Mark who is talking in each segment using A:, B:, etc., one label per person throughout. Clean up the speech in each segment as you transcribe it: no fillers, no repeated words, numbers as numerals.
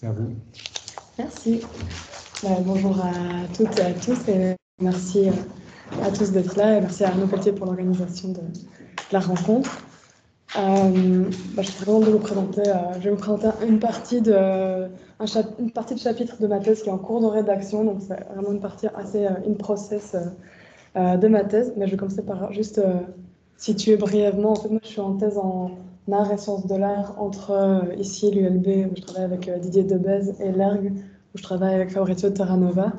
A: C'est à vous.
B: Merci. Bonjour à toutes et à tous et merci à tous d'être là et merci à Arnaud Pelletier pour l'organisation de la rencontre. Je suis très contente de vous présenter. Je vais vous présenter une partie de chapitre de ma thèse qui est en cours de rédaction, donc c'est vraiment une partie assez in process de ma thèse. Mais je vais commencer par juste situer brièvement. En fait, moi, je suis en thèse en art et sciences de l'art entre ici l'ULB où je travaille avec Didier Debèze et l'ERG où je travaille avec Fabrizio Terranova.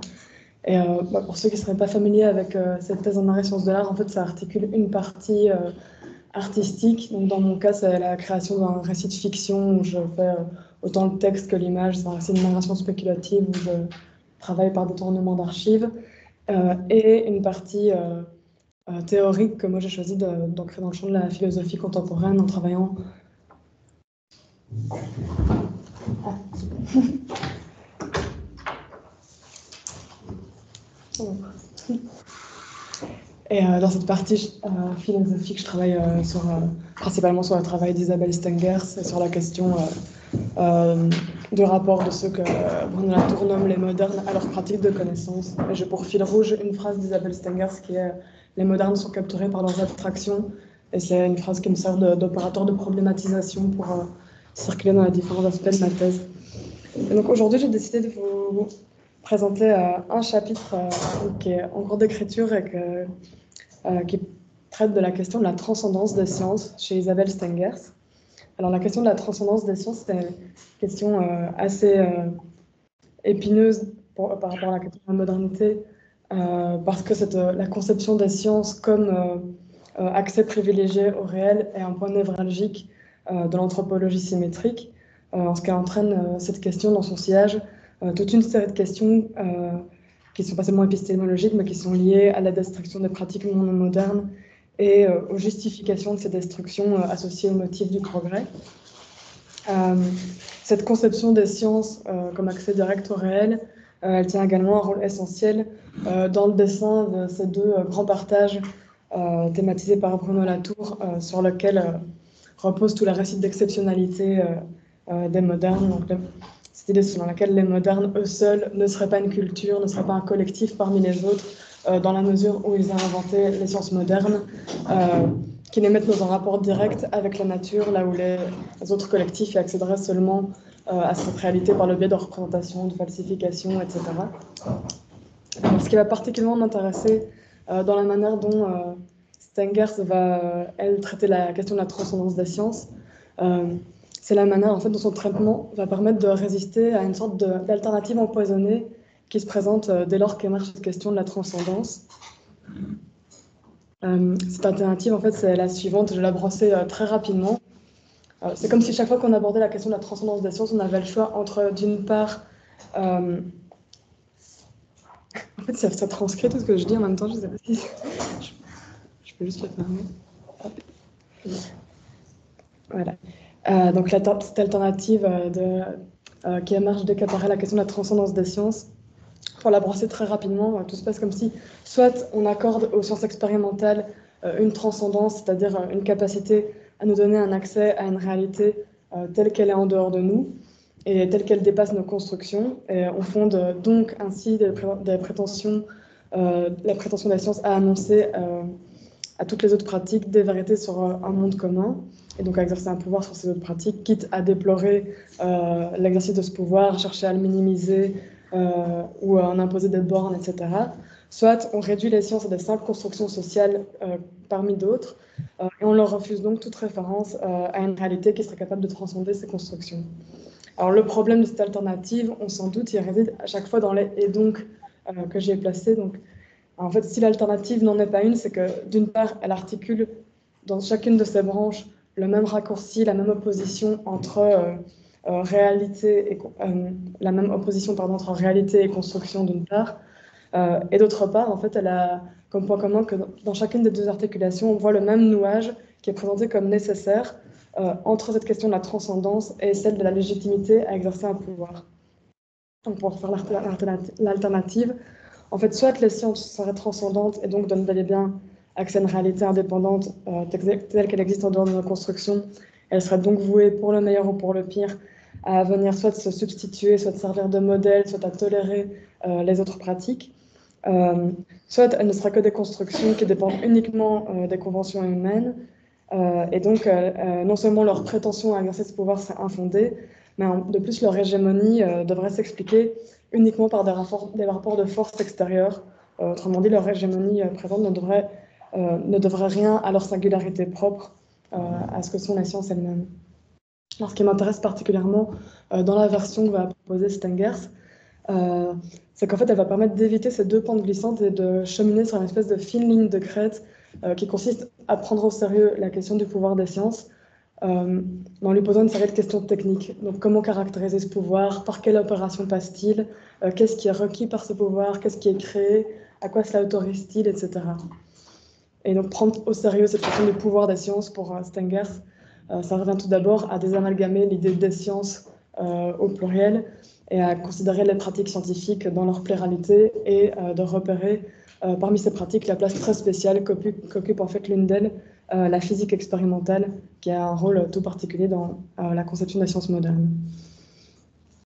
B: Et pour ceux qui ne seraient pas familiers avec cette thèse en art et sciences de l'art, en fait, ça articule une partie artistique. Donc, dans mon cas, c'est la création d'un récit de fiction où je fais autant le texte que l'image. C'est un récit de narration spéculative où je travaille par détournement d'archives. Et une partie théorique que moi j'ai choisi d'ancrer dans le champ de la philosophie contemporaine en travaillant. Et dans cette partie philosophique, je travaille principalement sur le travail d'Isabelle Stengers et sur la question du rapport de ceux que Bruno Latour nomme les modernes à leur pratique de connaissance. Et j'ai pour fil rouge une phrase d'Isabelle Stengers qui est « Les modernes sont capturés par leurs abstractions ». Et c'est une phrase qui me sert d'opérateur de problématisation pour circuler dans les différents aspects de ma thèse. Et donc aujourd'hui, j'ai décidé de vous présenter un chapitre qui est en cours d'écriture et qui traite de la question de la transcendance des sciences chez Isabelle Stengers. Alors la question de la transcendance des sciences, c'est une question assez épineuse par rapport à la question de la modernité, parce que la conception des sciences comme accès privilégié au réel est un point névralgique de l'anthropologie symétrique, en ce qui entraîne cette question dans son sillage toute une série de questions qui ne sont pas seulement épistémologiques, mais qui sont liées à la destruction des pratiques modernes et aux justifications de ces destructions associées au motif du progrès. Cette conception des sciences comme accès direct au réel, elle tient également un rôle essentiel dans le dessin de ces deux grands partages thématisés par Bruno Latour, sur lequel repose tout le récit d'exceptionnalité des modernes. Donc, cette idée selon laquelle les modernes, eux seuls, ne seraient pas une culture, ne seraient pas un collectif parmi les autres, dans la mesure où ils ont inventé les sciences modernes, qui les mettent dans un rapport direct avec la nature, là où les autres collectifs y accéderaient seulement à cette réalité par le biais de représentations, de falsifications, etc. Alors, ce qui va particulièrement m'intéresser dans la manière dont Stengers va, elle, traiter la question de la transcendance des sciences, c'est la manière en fait, dont son traitement va permettre de résister à une sorte d'alternative empoisonnée qui se présente dès lors qu'émerge cette question de la transcendance. Cette alternative, en fait, c'est la suivante, je vais la brosser très rapidement. C'est comme si chaque fois qu'on abordait la question de la transcendance des sciences, on avait le choix entre, d'une part, en fait, ça transcrit tout ce que je dis en même temps, je ne sais pas si... Je peux juste le fermer. Hop. Voilà. Donc, cette alternative qui émerge dès qu'apparaît la question de la transcendance des sciences, pour la brosser très rapidement, tout se passe comme si, soit on accorde aux sciences expérimentales une transcendance, c'est-à-dire une capacité à nous donner un accès à une réalité telle qu'elle est en dehors de nous, et telle qu'elle dépasse nos constructions, et on fonde donc ainsi la prétention des sciences à annoncer à toutes les autres pratiques des vérités sur un monde commun, et donc à exercer un pouvoir sur ces autres pratiques, quitte à déplorer l'exercice de ce pouvoir, chercher à le minimiser, ou à en imposer des bornes, etc. Soit on réduit les sciences à des simples constructions sociales parmi d'autres, et on leur refuse donc toute référence à une réalité qui serait capable de transcender ces constructions. Alors le problème de cette alternative, on s'en doute, il réside à chaque fois dans les « et donc » que j'ai placés. Donc, en fait, si l'alternative n'en est pas une, c'est que d'une part, elle articule dans chacune de ses branches le même raccourci, la même opposition entre réalité et la même opposition entre réalité et construction d'une part, et d'autre part, en fait, elle a comme point commun que dans chacune des deux articulations, on voit le même nouage qui est présenté comme nécessaire entre cette question de la transcendance et celle de la légitimité à exercer un pouvoir. Donc, pour faire l'alternative, en fait, soit les sciences seraient transcendantes et donc donnent bel et bien accès à une réalité indépendante telle qu'elle existe en dehors de nos constructions. Elle serait donc vouée, pour le meilleur ou pour le pire, à venir soit se substituer, soit de servir de modèle, soit à tolérer les autres pratiques. Soit elle ne sera que des constructions qui dépendent uniquement des conventions humaines, et donc non seulement leur prétention à exercer ce pouvoir serait infondée, mais de plus leur hégémonie devrait s'expliquer uniquement par des rapports de force extérieures. Autrement dit, leur hégémonie présente ne devrait rien à leur singularité propre, à ce que sont les sciences elles-mêmes. Alors, ce qui m'intéresse particulièrement dans la version que va proposer Stengers, c'est qu'en fait, elle va permettre d'éviter ces deux pentes glissantes et de cheminer sur une espèce de fine ligne de crête qui consiste à prendre au sérieux la question du pouvoir des sciences en lui posant une série de questions techniques. Donc, comment caractériser ce pouvoir? Par quelle opération passe-t-il? Qu'est-ce qui est requis par ce pouvoir? Qu'est-ce qui est créé? À quoi cela autorise-t-il? Etc. Et donc, prendre au sérieux cette question du pouvoir des sciences pour Stengers, ça revient tout d'abord à désamalgamer l'idée des sciences au pluriel et à considérer les pratiques scientifiques dans leur pluralité et de repérer parmi ces pratiques la place très spéciale qu'occupe en fait l'une d'elles, la physique expérimentale, qui a un rôle tout particulier dans la conception des sciences modernes.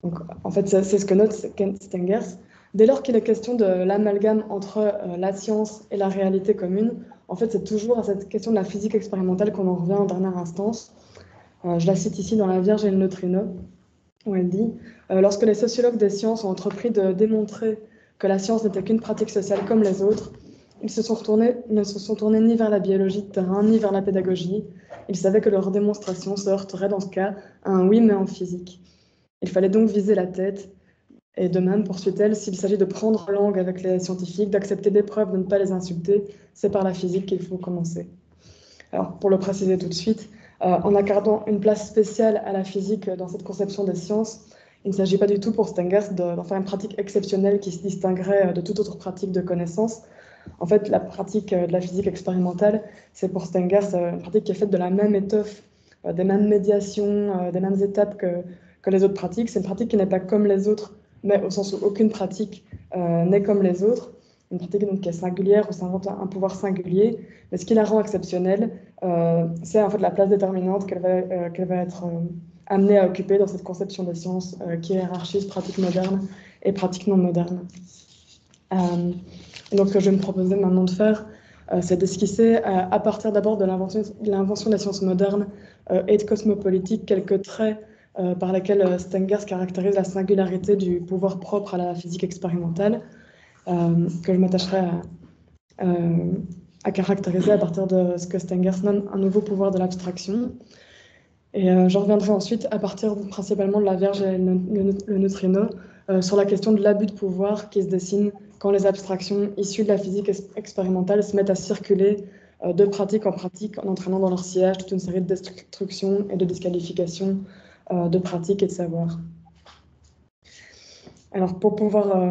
B: Donc, en fait, c'est ce que note Stengers. Dès lors qu'il est question de l'amalgame entre la science et la réalité commune, en fait, c'est toujours à cette question de la physique expérimentale qu'on en revient en dernière instance. Je la cite ici dans La Vierge et le neutrino, où elle dit « Lorsque les sociologues des sciences ont entrepris de démontrer que la science n'était qu'une pratique sociale comme les autres, ils ne se sont tournés ni vers la biologie de terrain, ni vers la pédagogie. Ils savaient que leur démonstration se heurterait dans ce cas à un oui mais en physique. Il fallait donc viser la tête, et de même, poursuit-elle, s'il s'agit de prendre langue avec les scientifiques, d'accepter des preuves, de ne pas les insulter, c'est par la physique qu'il faut commencer. » Alors, pour le préciser tout de suite, en accordant une place spéciale à la physique dans cette conception des sciences, il ne s'agit pas du tout pour Stengers d'en faire une pratique exceptionnelle qui se distinguerait de toute autre pratique de connaissance. En fait, la pratique de la physique expérimentale, c'est pour Stengers une pratique qui est faite de la même étoffe, des mêmes médiations, des mêmes étapes que les autres pratiques. C'est une pratique qui n'est pas comme les autres, mais au sens où aucune pratique n'est comme les autres. Une pratique donc, qui est singulière, où s'invente un pouvoir singulier. Mais ce qui la rend exceptionnelle, c'est en fait la place déterminante qu'elle va être amenée à occuper dans cette conception des sciences qui hiérarchise pratique moderne et pratique non moderne. Donc, ce que je vais me proposer maintenant de faire, c'est d'esquisser, à partir d'abord de l'invention des sciences modernes et de cosmopolitique, quelques traits par lesquels Stengers caractérise la singularité du pouvoir propre à la physique expérimentale, que je m'attacherai à caractériser à partir de ce que Stengers nomme un nouveau pouvoir de l'abstraction. Et j'en reviendrai ensuite à partir principalement de La Vierge et le neutrino sur la question de l'abus de pouvoir qui se dessine quand les abstractions issues de la physique expérimentale se mettent à circuler de pratique en pratique en entraînant dans leur sillage toute une série de destructions et de disqualifications de pratiques et de savoirs. Alors pour pouvoir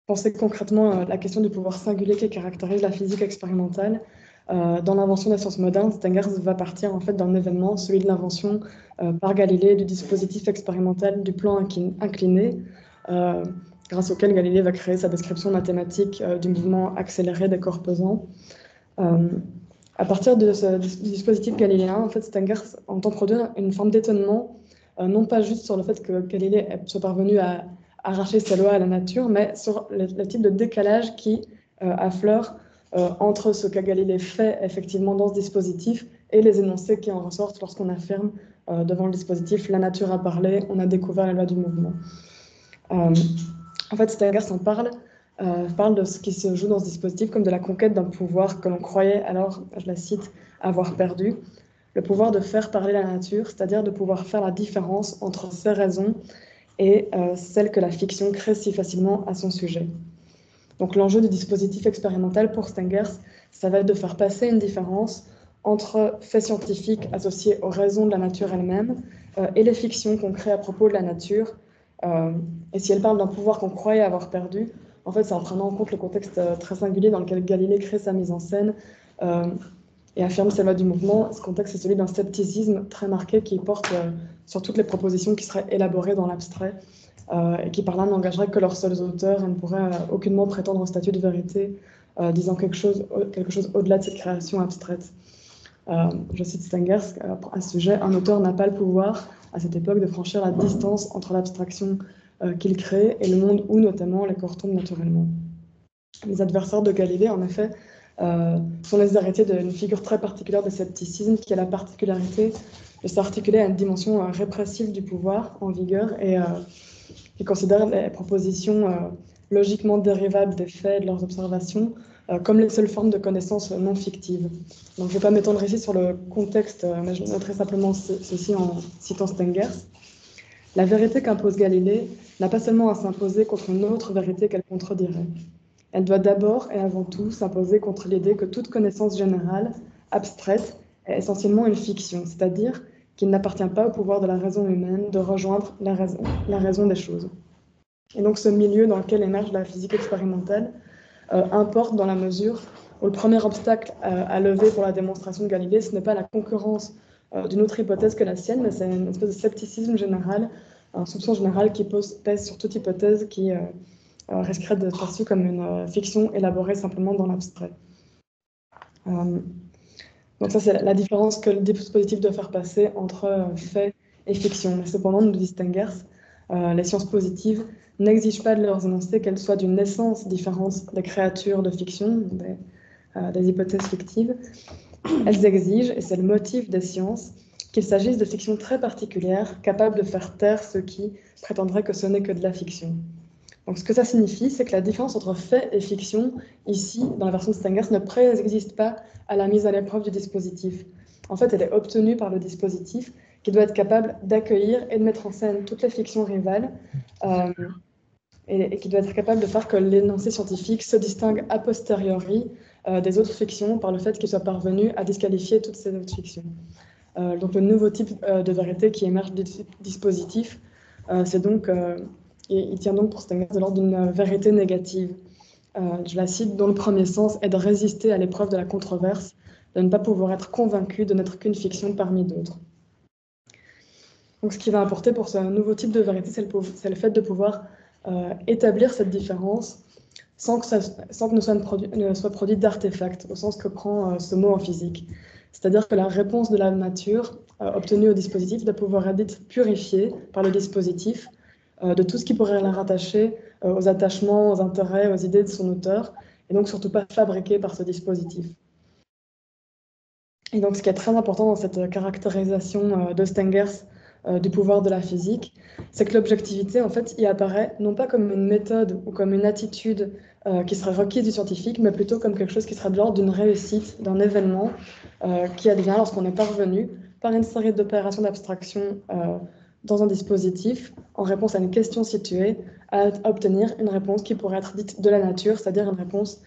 B: penser concrètement la question du pouvoir singulier qui caractérise la physique expérimentale, dans l'invention des sciences modernes, Stengers va partir en fait d'un événement, celui de l'invention par Galilée du dispositif expérimental du plan incliné, grâce auquel Galilée va créer sa description mathématique du mouvement accéléré des corps pesants. À partir de ce dispositif galiléen, en fait, Stengers entend produire une forme d'étonnement, non pas juste sur le fait que Galilée soit parvenu à arracher ses lois à la nature, mais sur le type de décalage qui affleure entre ce que Galilée fait effectivement dans ce dispositif et les énoncés qui en ressortent lorsqu'on affirme devant le dispositif « la nature a parlé, on a découvert la loi du mouvement ». En fait, Stengers parle de ce qui se joue dans ce dispositif comme de la conquête d'un pouvoir que l'on croyait alors, je la cite, avoir perdu, le pouvoir de faire parler la nature, c'est-à-dire de pouvoir faire la différence entre ses raisons et celles que la fiction crée si facilement à son sujet. Donc l'enjeu du dispositif expérimental pour Stengers, ça va être de faire passer une différence entre faits scientifiques associés aux raisons de la nature elle-même et les fictions qu'on crée à propos de la nature. Et si elle parle d'un pouvoir qu'on croyait avoir perdu, en fait, c'est en prenant en compte le contexte très singulier dans lequel Galilée crée sa mise en scène et affirme ses lois du mouvement. Ce contexte, c'est celui d'un scepticisme très marqué qui porte sur toutes les propositions qui seraient élaborées dans l'abstrait et qui par là n'engageraient que leurs seuls auteurs et ne pourraient aucunement prétendre au statut de vérité, disant quelque chose au-delà de cette création abstraite. Je cite Stengers à ce sujet, un auteur n'a pas le pouvoir à cette époque, de franchir la distance entre l'abstraction qu'il crée et le monde où, notamment, les corps tombent naturellement. Les adversaires de Galilée, en effet, sont les héritiers d'une figure très particulière de scepticisme qui a la particularité de s'articuler à une dimension répressive du pouvoir en vigueur et qui considère les propositions logiquement dérivables des faits et de leurs observations comme les seules formes de connaissances non fictives. Donc, je ne vais pas m'étendre ici sur le contexte, mais je noterai simplement ceci en citant Stengers. La vérité qu'impose Galilée n'a pas seulement à s'imposer contre une autre vérité qu'elle contredirait. Elle doit d'abord et avant tout s'imposer contre l'idée que toute connaissance générale, abstraite, est essentiellement une fiction, c'est-à-dire qu'il n'appartient pas au pouvoir de la raison humaine de rejoindre la raison des choses. Et donc ce milieu dans lequel émerge la physique expérimentale importe dans la mesure où le premier obstacle à lever pour la démonstration de Galilée, ce n'est pas la concurrence d'une autre hypothèse que la sienne, mais c'est une espèce de scepticisme général, un soupçon général qui pèse sur toute hypothèse qui risquerait d'être perçue comme une fiction élaborée simplement dans l'abstrait. Donc ça, c'est la différence que le dispositif doit faire passer entre fait et fiction. Mais cependant, nous dit Stengers, les sciences positives n'exigent pas de leurs énoncés qu'elles soient d'une naissance différente des créatures de fiction, des hypothèses fictives. Elles exigent, et c'est le motif des sciences, qu'il s'agisse de fictions très particulières, capables de faire taire ceux qui prétendraient que ce n'est que de la fiction. Donc, ce que ça signifie, c'est que la différence entre fait et fiction, ici, dans la version de Stengers, ne préexiste pas à la mise à l'épreuve du dispositif. En fait, elle est obtenue par le dispositif qui doit être capable d'accueillir et de mettre en scène toutes les fictions rivales et qui doit être capable de faire que l'énoncé scientifique se distingue a posteriori des autres fictions par le fait qu'il soit parvenu à disqualifier toutes ces autres fictions. Donc, le nouveau type de vérité qui émerge du dispositif, c'est donc... il tient donc pour Stengers de l'ordre d'une vérité négative. Je la cite, dont le premier sens est de résister à l'épreuve de la controverse, de ne pas pouvoir être convaincu de n'être qu'une fiction parmi d'autres. Donc, ce qui va importer pour ce nouveau type de vérité, c'est le fait de pouvoir établir cette différence sans que ne soit produit d'artefact, au sens que prend ce mot en physique. C'est-à-dire que la réponse de la nature obtenue au dispositif doit pouvoir être dite purifiée par le dispositif de tout ce qui pourrait la rattacher aux attachements, aux intérêts, aux idées de son auteur, et donc surtout pas fabriquée par ce dispositif. Et donc ce qui est très important dans cette caractérisation de Stengers du pouvoir de la physique, c'est que l'objectivité, en fait, y apparaît non pas comme une méthode ou comme une attitude qui serait requise du scientifique, mais plutôt comme quelque chose qui serait de l'ordre d'une réussite, d'un événement qui advient lorsqu'on est parvenu, par une série d'opérations d'abstraction dans un dispositif, en réponse à une question située, à obtenir une réponse qui pourrait être dite de la nature, c'est-à-dire une réponse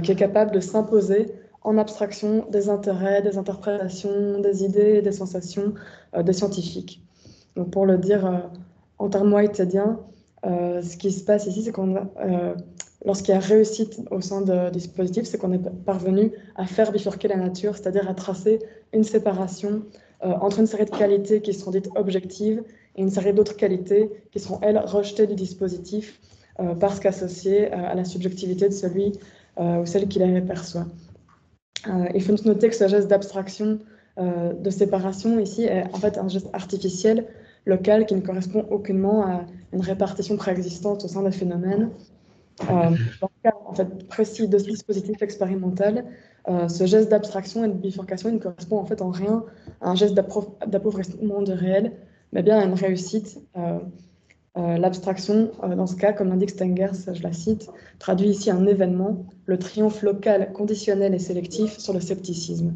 B: qui est capable de s'imposer en abstraction des intérêts, des interprétations, des idées, des sensations des scientifiques. Donc pour le dire en termes whitediens, ce qui se passe ici, c'est qu'on lorsqu'il y a réussite au sein du dispositif, c'est qu'on est parvenu à faire bifurquer la nature, c'est-à-dire à tracer une séparation entre une série de qualités qui seront dites objectives et une série d'autres qualités qui seront, elles, rejetées du dispositif parce qu'associées à la subjectivité de celui ou celle qui les perçoit. Il faut noter que ce geste d'abstraction, de séparation ici, est en fait un geste artificiel, local, qui ne correspond aucunement à une répartition préexistante au sein des phénomènes. Dans le cas en fait, précis de ce dispositif expérimental, ce geste d'abstraction et de bifurcation ne correspond en fait en rien à un geste d'appauvrissement du réel, mais bien à une réussite. L'abstraction, dans ce cas, comme l'indique Stengers, je la cite, traduit ici un événement, le triomphe local, conditionnel et sélectif sur le scepticisme.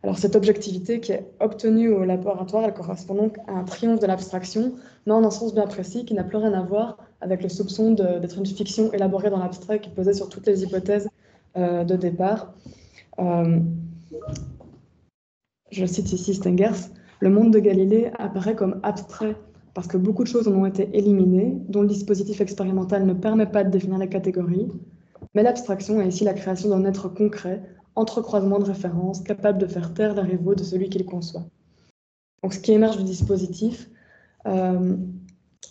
B: Alors cette objectivité qui est obtenue au laboratoire, elle correspond donc à un triomphe de l'abstraction, mais en un sens bien précis qui n'a plus rien à voir avec le soupçon d'être une fiction élaborée dans l'abstrait qui pesait sur toutes les hypothèses de départ. Je cite ici Stengers, le monde de Galilée apparaît comme abstrait parce que beaucoup de choses en ont été éliminées, dont le dispositif expérimental ne permet pas de définir les catégories, mais l'abstraction est ici la création d'un être concret, entrecroisement de références, capable de faire taire les rivaux de celui qu'il conçoit. Donc ce qui émerge du dispositif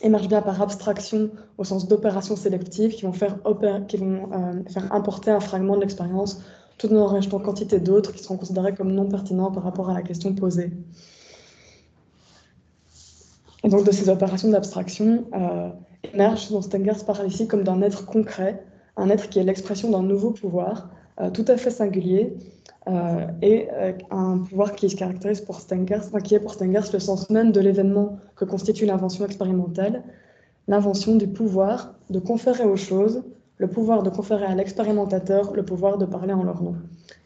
B: émerge bien par abstraction au sens d'opérations sélectives qui vont faire importer un fragment de l'expérience tout en rejetant quantité d'autres qui seront considérés comme non pertinents par rapport à la question posée. Et donc de ces opérations d'abstraction émerge ce dont Stengers parle ici comme d'un être concret, un être qui est l'expression d'un nouveau pouvoir tout à fait singulier, et un pouvoir qui se caractérise pour Stengers, enfin, qui est pour Stengers le sens même de l'événement que constitue l'invention expérimentale, l'invention du pouvoir de conférer aux choses, le pouvoir de conférer à l'expérimentateur le pouvoir de parler en leur nom.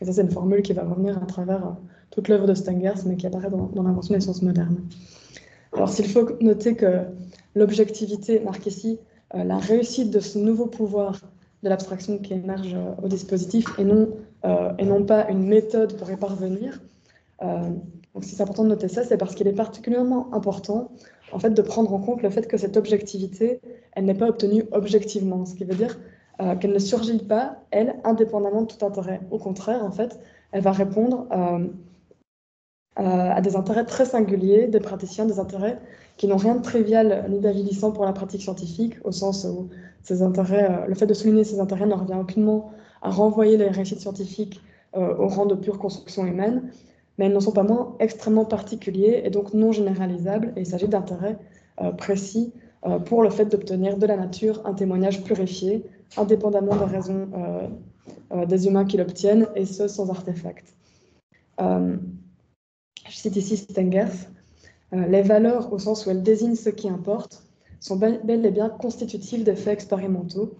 B: Et ça, c'est une formule qui va revenir à travers toute l'œuvre de Stengers, mais qui apparaît dans l'invention des sciences modernes. Alors, s'il faut noter que l'objectivité marque ici la réussite de ce nouveau pouvoir de l'abstraction qui émerge au dispositif et non pas une méthode pour y parvenir. Donc, si c'est important de noter ça, c'est parce qu'il est particulièrement important en fait, de prendre en compte le fait que cette objectivité, elle n'est pas obtenue objectivement, ce qui veut dire qu'elle ne surgit pas, elle, indépendamment de tout intérêt. Au contraire, en fait, elle va répondre à des intérêts très singuliers des praticiens, des intérêts qui n'ont rien de trivial ni d'avilissant pour la pratique scientifique, au sens où ces intérêts, le fait de souligner ces intérêts ne revient aucunement à renvoyer les réussites scientifiques au rang de pure construction humaine, mais ils n'en sont pas moins extrêmement particuliers et donc non généralisables, et il s'agit d'intérêts précis pour le fait d'obtenir de la nature un témoignage purifié, indépendamment des raisons des humains qui l'obtiennent, et ce sans artefact. Je cite ici Stengers. Les valeurs, au sens où elles désignent ce qui importe, sont bel et bien constitutives des faits expérimentaux,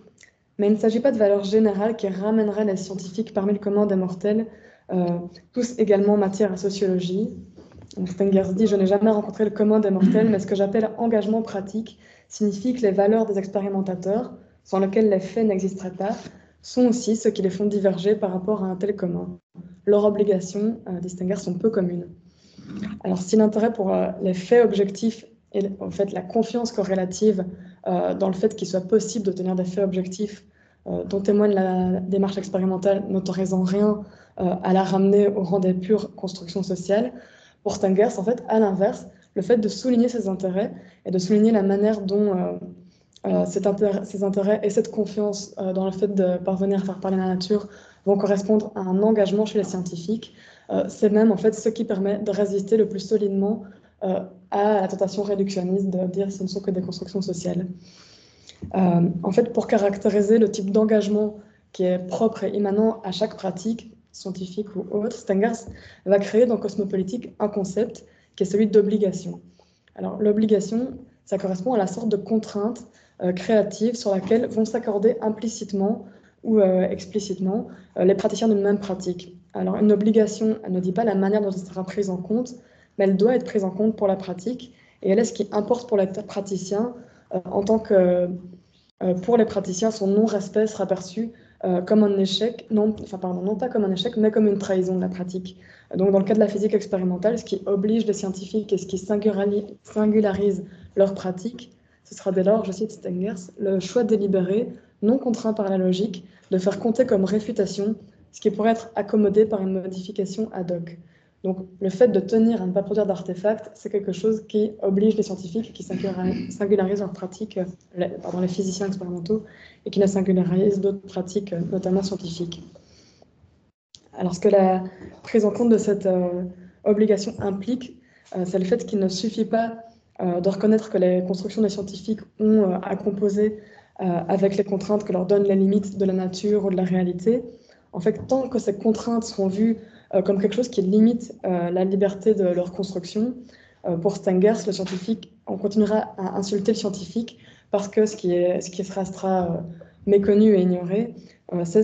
B: mais il ne s'agit pas de valeurs générales qui ramèneraient les scientifiques parmi le commun des mortels, tous également matière à sociologie. Donc Stengers dit « Je n'ai jamais rencontré le commun des mortels, mais ce que j'appelle engagement pratique signifie que les valeurs des expérimentateurs, sans lesquelles les faits n'existeraient pas, sont aussi ce qui les font diverger par rapport à un tel commun. Leurs obligations, dit Stengers, sont peu communes. » Alors, si l'intérêt pour les faits objectifs et en fait la confiance corrélative dans le fait qu'il soit possible d'obtenir des faits objectifs dont témoigne la démarche expérimentale n'autorisant rien à la ramener au rang des pures constructions sociales, pour Stengers, en fait, à l'inverse, le fait de souligner ces intérêts et de souligner la manière dont ces intérêts et cette confiance dans le fait de parvenir à faire parler la nature vont correspondre à un engagement chez les scientifiques, c'est même en fait ce qui permet de résister le plus solidement à la tentation réductionniste de dire ce ne sont que des constructions sociales. En fait, pour caractériser le type d'engagement qui est propre et immanent à chaque pratique, scientifique ou autre, Stengers va créer dans Cosmopolitique un concept qui est celui d'obligation. Alors, l'obligation, ça correspond à la sorte de contrainte créative sur laquelle vont s'accorder implicitement ou explicitement les praticiens d'une même pratique. Alors, une obligation, elle ne dit pas la manière dont elle sera prise en compte, mais elle doit être prise en compte pour la pratique, et elle est ce qui importe pour les praticiens, en tant que pour les praticiens, son non-respect sera perçu comme un échec, non pas comme un échec, mais comme une trahison de la pratique. Donc, dans le cas de la physique expérimentale, ce qui oblige les scientifiques et ce qui singularise leur pratique, ce sera dès lors, je cite Stengers, le choix délibéré, non contraint par la logique, de faire compter comme réfutation ce qui pourrait être accommodé par une modification ad hoc. Donc, le fait de tenir à ne pas produire d'artefacts, c'est quelque chose qui oblige les scientifiques qui singularisent leur pratique, les physiciens expérimentaux, et qui ne singularisent d'autres pratiques, notamment scientifiques. Alors, ce que la prise en compte de cette obligation implique, c'est le fait qu'il ne suffit pas de reconnaître que les constructions des scientifiques ont à composer avec les contraintes que leur donnent les limites de la nature ou de la réalité. En fait, tant que ces contraintes seront vues comme quelque chose qui limite la liberté de leur construction, pour Stengers, le scientifique, on continuera à insulter le scientifique parce que ce qui restera méconnu et ignoré, c'est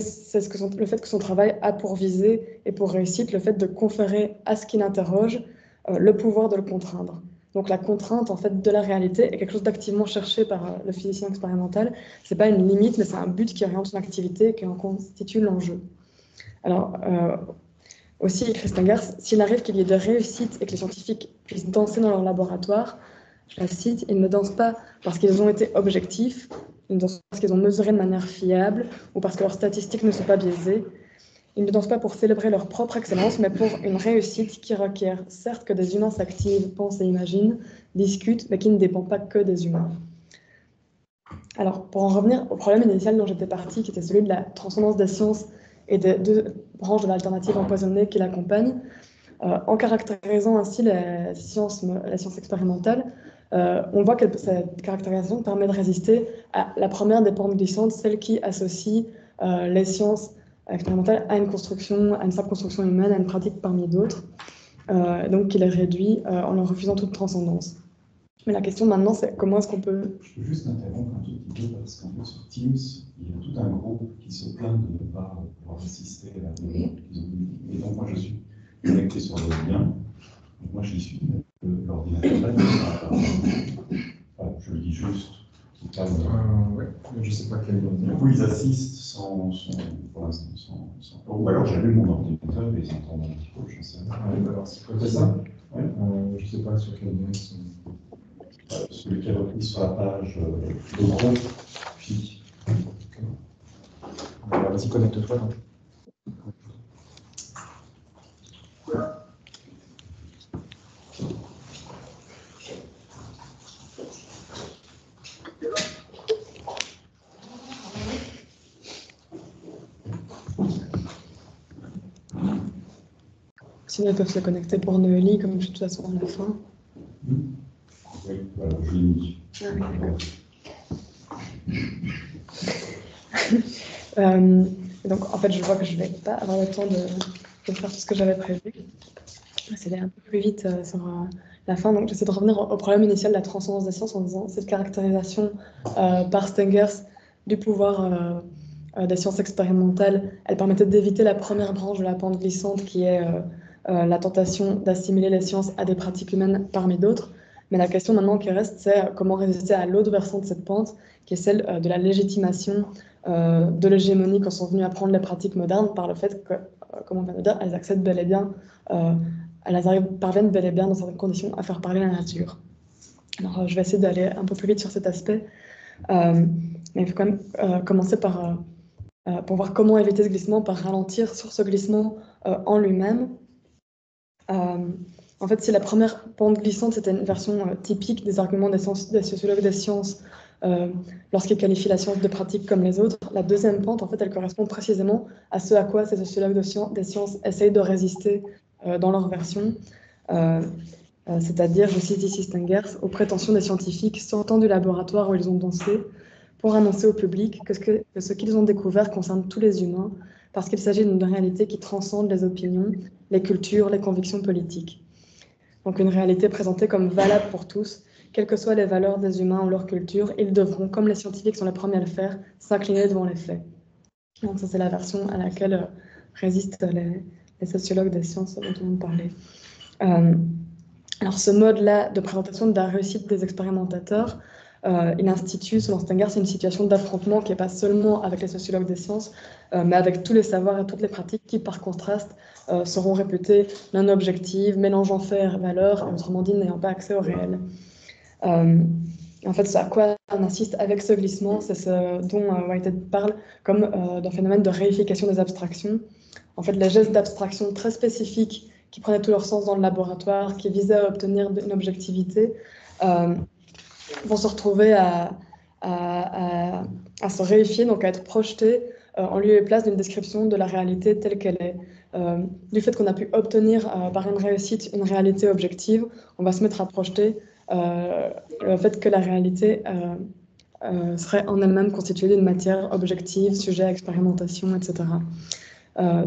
B: le fait que son travail a pour visée et pour réussite le fait de conférer à ce qui l'interroge le pouvoir de le contraindre. Donc la contrainte en fait de la réalité est quelque chose d'activement cherché par le physicien expérimental. C'est pas une limite, mais c'est un but qui oriente son activité et qui en constitue l'enjeu. Alors aussi, écrit Stengers, s'il arrive qu'il y ait des réussites et que les scientifiques puissent danser dans leur laboratoire, je la cite, ils ne dansent pas parce qu'ils ont été objectifs, ils ne dansent pas parce qu'ils ont mesuré de manière fiable ou parce que leurs statistiques ne sont pas biaisées. Ils ne dansent pas pour célébrer leur propre excellence, mais pour une réussite qui requiert certes que des humains s'activent, pensent et imaginent, discutent, mais qui ne dépend pas que des humains. Alors, pour en revenir au problème initial dont j'étais partie, qui était celui de la transcendance des sciences et des deux branches de l'alternative empoisonnée qui l'accompagnent, En caractérisant ainsi la science expérimentale, on voit que cette caractérisation permet de résister à la première des pentes glissantes, celle qui associe les sciences expérimentales à une simple construction humaine, à une pratique parmi d'autres, donc qui les réduit en leur refusant toute transcendance. Mais la question maintenant, c'est comment est-ce qu'on peut...
A: Je peux juste interrompre un tout petit peu, parce qu'en fait, sur Teams, il y a tout un groupe qui se plaint de ne pas pouvoir assister à la réunion qu'ils ont eue. Et donc, moi, je suis connecté sur le lien. Donc, moi, j'y suis. L'ordinateur, je le dis juste.
C: Ouais, je ne sais pas quel lien.
A: Du coup, ils assistent pour l'instant, sans... Ou alors, j'allume mon ordinateur et ils entendent un petit peu, je ne sais pas.
C: Alors, c'est ça.
A: Ouais.
C: Je ne sais pas sur quel lien ils sont.
A: Celui qui est repris sur la page de groupe, puis.
C: Vas-y, connecte-toi.
B: Sinon, ils peuvent se connecter pour Noélie, comme de toute façon à la fin.
A: Oui, voilà, je l'ai mis.
B: Donc, en fait, je vois que je ne vais pas avoir le temps de faire tout ce que j'avais prévu. C'est aller un peu plus vite sur la fin. Donc, j'essaie de revenir au problème initial de la transcendance des sciences en disant cette caractérisation par Stengers du pouvoir des sciences expérimentales, elle permettait d'éviter la première branche de la pente glissante qui est la tentation d'assimiler les sciences à des pratiques humaines parmi d'autres. Mais la question maintenant qui reste, c'est comment résister à l'autre versant de cette pente, qui est celle de la légitimation de l'hégémonie quand sont venus apprendre les pratiques modernes par le fait que, comme on vient de dire, elles accèdent bel et bien, parviennent bel et bien dans certaines conditions à faire parler la nature. Alors je vais essayer d'aller un peu plus vite sur cet aspect, mais il faut quand même commencer pour voir comment éviter ce glissement, par ralentir sur ce glissement en lui-même. En fait, si la première pente glissante, c'était une version typique des arguments des sociologues des sciences lorsqu'ils qualifient la science de pratique comme les autres, la deuxième pente, en fait, elle correspond précisément à ce à quoi ces sociologues des sciences essayent de résister dans leur version. C'est-à-dire, je cite ici Stengers, aux prétentions des scientifiques sortant du laboratoire où ils ont dansé pour annoncer au public que ce qu'ils ont découvert concerne tous les humains, parce qu'il s'agit d'une réalité qui transcende les opinions, les cultures, les convictions politiques. Donc une réalité présentée comme valable pour tous, quelles que soient les valeurs des humains ou leur culture, ils devront, comme les scientifiques sont les premiers à le faire, s'incliner devant les faits. Donc ça, c'est la version à laquelle résistent les sociologues des sciences dont on parlait. Alors ce mode-là de présentation de la réussite des expérimentateurs, il institue, selon Stengers, une situation d'affrontement qui n'est pas seulement avec les sociologues des sciences, mais avec tous les savoirs et toutes les pratiques qui, par contraste, seront réputées non objectives, mélangeant faits et valeurs, et autrement dit, n'ayant pas accès au réel. En fait, ce à quoi on assiste avec ce glissement, c'est ce dont Whitehead parle comme d'un phénomène de réification des abstractions. En fait, les gestes d'abstraction très spécifiques qui prenaient tout leur sens dans le laboratoire, qui visaient à obtenir une objectivité, vont se retrouver à se réifier, donc à être projetés en lieu et place d'une description de la réalité telle qu'elle est. Du fait qu'on a pu obtenir par une réussite une réalité objective, on va se mettre à projeter le fait que la réalité serait en elle-même constituée d'une matière objective, sujet à expérimentation, etc.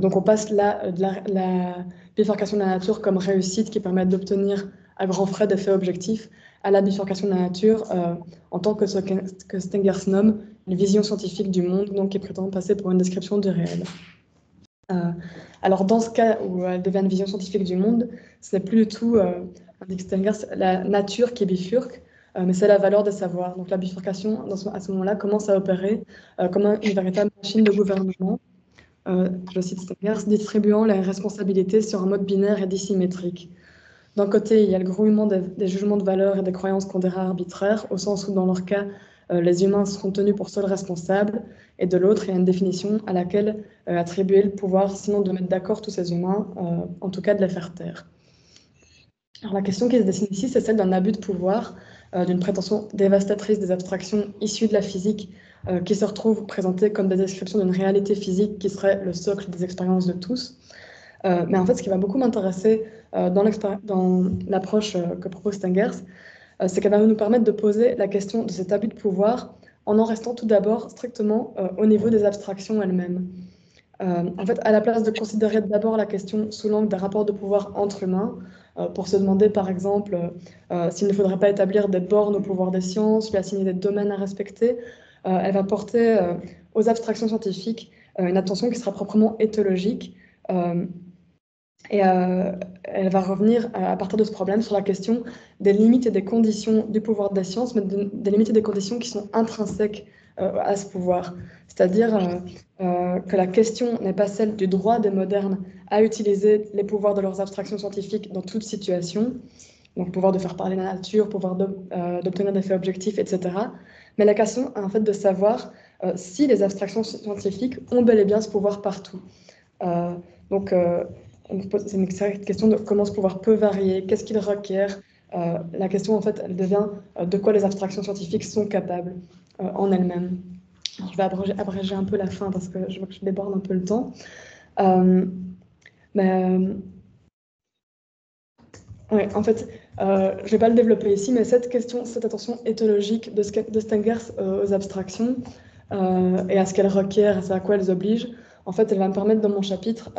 B: Donc on passe là de la bifurcation de la nature comme réussite qui permet d'obtenir à grands frais des faits objectifs, à la bifurcation de la nature en tant que ce que Stengers nomme une vision scientifique du monde, donc qui prétend passer pour une description du réel. Alors dans ce cas où elle devient une vision scientifique du monde, ce n'est plus du tout, indique Stengers, la nature qui bifurque, mais c'est la valeur des savoirs. Donc la bifurcation, à ce moment-là, commence à opérer comme une véritable machine de gouvernement, je cite Stengers, distribuant les responsabilités sur un mode binaire et dissymétrique. D'un côté, il y a le grouillement des jugements de valeur et des croyances pondérées arbitraires, au sens où, dans leur cas, les humains seront tenus pour seuls responsables, et de l'autre, il y a une définition à laquelle attribuer le pouvoir, sinon de mettre d'accord tous ces humains, en tout cas de les faire taire. Alors la question qui se dessine ici, c'est celle d'un abus de pouvoir, d'une prétention dévastatrice des abstractions issues de la physique, qui se retrouvent présentées comme des descriptions d'une réalité physique qui serait le socle des expériences de tous. Mais en fait, ce qui va beaucoup m'intéresser dans l'approche que propose Stengers, c'est qu'elle va nous permettre de poser la question de cet abus de pouvoir en restant tout d'abord strictement au niveau des abstractions elles-mêmes. En fait, à la place de considérer d'abord la question sous l'angle des rapports de pouvoir entre humains, pour se demander par exemple s'il ne faudrait pas établir des bornes au pouvoir des sciences, lui assigner des domaines à respecter, elle va porter aux abstractions scientifiques une attention qui sera proprement éthologique. Et elle va revenir à partir de ce problème sur la question des limites et des conditions du pouvoir des sciences, mais des limites et des conditions qui sont intrinsèques à ce pouvoir. C'est-à-dire que la question n'est pas celle du droit des modernes à utiliser les pouvoirs de leurs abstractions scientifiques dans toute situation, donc pouvoir de faire parler la nature, pouvoir d'obtenir des faits objectifs, etc. Mais la question est en fait de savoir si les abstractions scientifiques ont bel et bien ce pouvoir partout. C'est une question de comment ce pouvoir peut varier, qu'est-ce qu'il requiert. La question, en fait, elle devient de quoi les abstractions scientifiques sont capables en elles-mêmes. Je vais abréger un peu la fin parce que je vois que je déborde un peu le temps. Ouais, en fait, je ne vais pas le développer ici, mais cette attention éthologique de Stengers aux abstractions et à ce qu'elles requièrent, à quoi elles obligent, en fait, elle va me permettre dans mon chapitre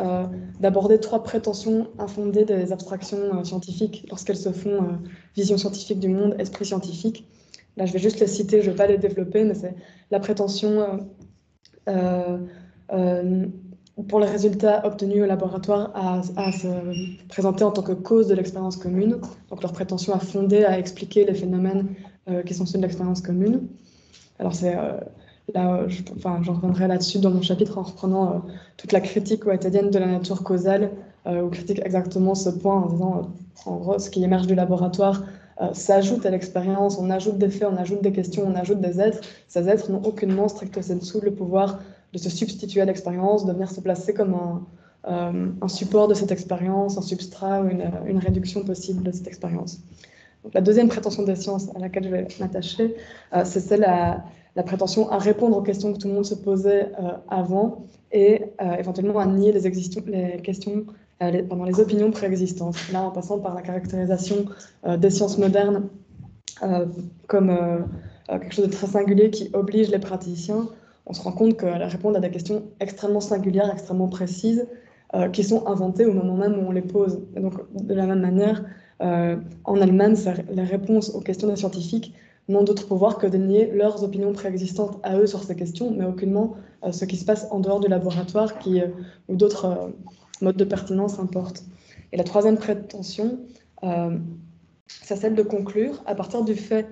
B: d'aborder 3 prétentions infondées des abstractions scientifiques lorsqu'elles se font vision scientifique du monde, esprit scientifique. Là, je vais juste les citer, je ne vais pas les développer, mais c'est la prétention pour les résultats obtenus au laboratoire à se présenter en tant que cause de l'expérience commune, donc leur prétention à fonder, à expliquer les phénomènes qui sont ceux de l'expérience commune. Alors là, j'en reviendrai là-dessus dans mon chapitre en reprenant toute la critique whitedienne de la nature causale, où critique exactement ce point en disant, en gros, ce qui émerge du laboratoire s'ajoute à l'expérience, on ajoute des faits, on ajoute des questions, on ajoute des êtres. Ces êtres n'ont aucunement stricto sensu le pouvoir de se substituer à l'expérience, de venir se placer comme un support de cette expérience, un substrat ou une réduction possible de cette expérience. Donc, la deuxième prétention des sciences à laquelle je vais m'attacher, c'est celle la prétention à répondre aux questions que tout le monde se posait avant et éventuellement à nier les questions, les opinions préexistantes. Là, en passant par la caractérisation des sciences modernes comme quelque chose de très singulier qui oblige les praticiens, on se rend compte qu'elles répondent à des questions extrêmement singulières, extrêmement précises, qui sont inventées au moment même où on les pose. Et donc, de la même manière, en elles-mêmes, les réponses aux questions des scientifiques n'ont d'autre pouvoir que de nier leurs opinions préexistantes à eux sur ces questions, mais aucunement ce qui se passe en dehors du laboratoire ou d'autres modes de pertinence importent. Et la troisième prétention, c'est celle de conclure, à partir du fait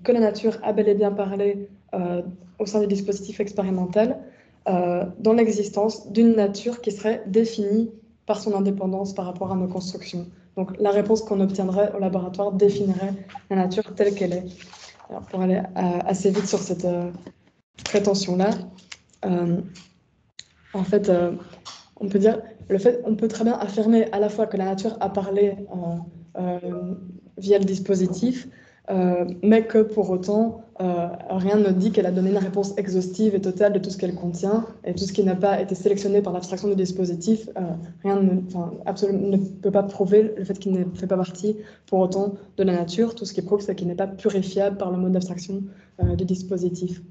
B: que la nature a bel et bien parlé au sein du dispositif expérimental, dans l'existence d'une nature qui serait définie par son indépendance par rapport à nos constructions. Donc la réponse qu'on obtiendrait au laboratoire définirait la nature telle qu'elle est. Alors, pour aller assez vite sur cette prétention-là, en fait, on peut très bien affirmer à la fois que la nature a parlé via le dispositif, mais que pour autant, rien ne dit qu'elle a donné une réponse exhaustive et totale de tout ce qu'elle contient, et tout ce qui n'a pas été sélectionné par l'abstraction du dispositif, absolument ne peut pas prouver le fait qu'il ne fait pas partie pour autant de la nature. Tout ce qui prouve, c'est qu'il n'est pas purifiable par le mode d'abstraction du dispositif.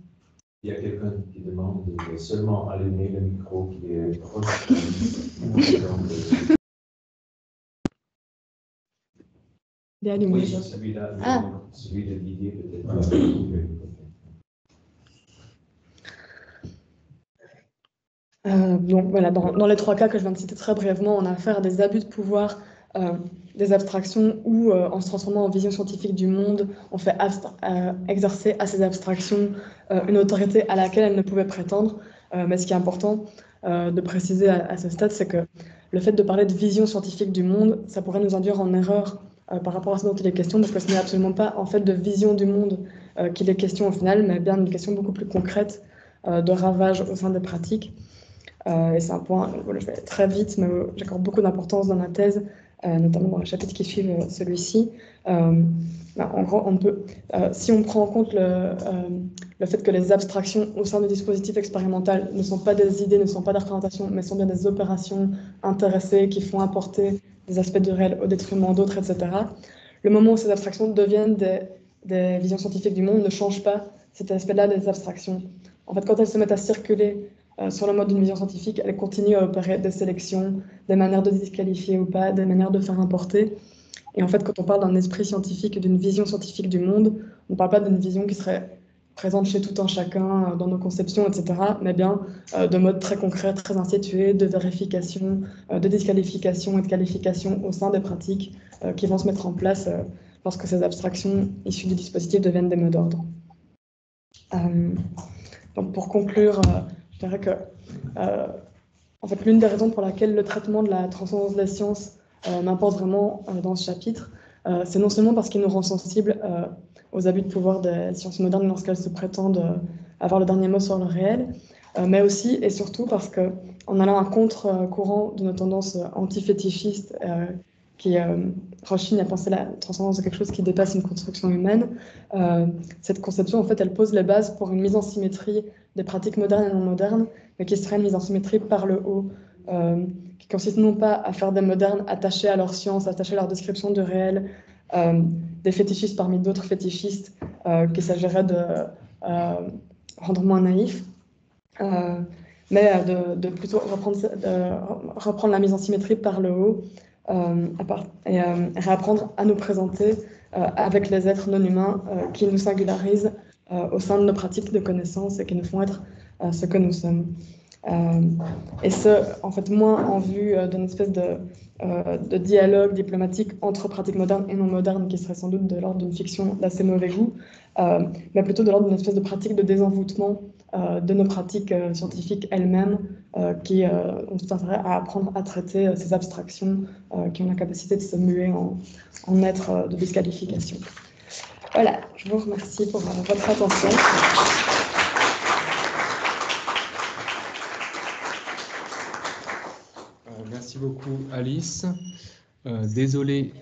D: Il y a quelqu'un qui demande de seulement allumer le micro qui est proche. Oui, celui-là, celui de Didier peut-être.
B: Donc voilà, dans les 3 cas que je viens de citer très brièvement, on a affaire à des abus de pouvoir, des abstractions où, en se transformant en vision scientifique du monde, on fait exercer à ces abstractions une autorité à laquelle elles ne pouvaient prétendre. Mais ce qui est important de préciser à ce stade, c'est que le fait de parler de vision scientifique du monde, ça pourrait nous induire en erreur par rapport à ce dont il est question, parce que ce n'est absolument pas en fait de vision du monde qu'il est question au final, mais bien d'une question beaucoup plus concrète de ravage au sein des pratiques. Et c'est un point, voilà, je vais aller très vite, mais j'accorde beaucoup d'importance dans ma thèse, notamment dans les chapitres qui suivent celui-ci. En gros, si on prend en compte le fait que les abstractions au sein du dispositif expérimental ne sont pas des idées, ne sont pas des représentations, mais sont bien des opérations intéressées qui font apporter des aspects du réel au détriment d'autres, etc. Le moment où ces abstractions deviennent des visions scientifiques du monde ne change pas cet aspect-là des abstractions. En fait, quand elles se mettent à circuler sur le mode d'une vision scientifique, elles continuent à opérer des sélections, des manières de disqualifier ou pas, des manières de faire importer. Et en fait, quand on parle d'un esprit scientifique, d'une vision scientifique du monde, on ne parle pas d'une vision qui serait présente chez tout un chacun, dans nos conceptions, etc., mais bien de modes très concrets, très institués, de vérification, de disqualification et de qualification au sein des pratiques qui vont se mettre en place lorsque ces abstractions issues du dispositif deviennent des mots d'ordre. Donc pour conclure, je dirais que en fait, l'une des raisons pour laquelle le traitement de la transcendance des sciences m'importe vraiment dans ce chapitre, c'est non seulement parce qu'il nous rend sensibles aux abus de pouvoir des sciences modernes lorsqu'elles se prétendent avoir le dernier mot sur le réel, mais aussi et surtout parce qu'en allant à contre-courant de nos tendances anti-fétichistes qui rechignent à penser la transcendance de quelque chose qui dépasse une construction humaine, cette conception, en fait, elle pose les bases pour une mise en symétrie des pratiques modernes et non modernes, mais qui serait une mise en symétrie par le haut, qui consiste non pas à faire des modernes attachés à leur science, attachés à leur description du réel, des fétichistes parmi d'autres fétichistes qu'il s'agirait de rendre moins naïfs, mais de plutôt reprendre la mise en symétrie par le haut et réapprendre à nous présenter avec les êtres non humains qui nous singularisent au sein de nos pratiques de connaissances et qui nous font être ce que nous sommes. Et ce, en fait, moins en vue d'une espèce de dialogue diplomatique entre pratiques modernes et non modernes, qui serait sans doute de l'ordre d'une fiction d'assez mauvais goût, mais plutôt de l'ordre d'une espèce de pratique de désenvoûtement de nos pratiques scientifiques elles-mêmes, qui ont tout intérêt à apprendre à traiter ces abstractions qui ont la capacité de se muer en êtres de disqualification. Voilà, je vous remercie pour votre attention.
E: Merci beaucoup, Alice. Désolé.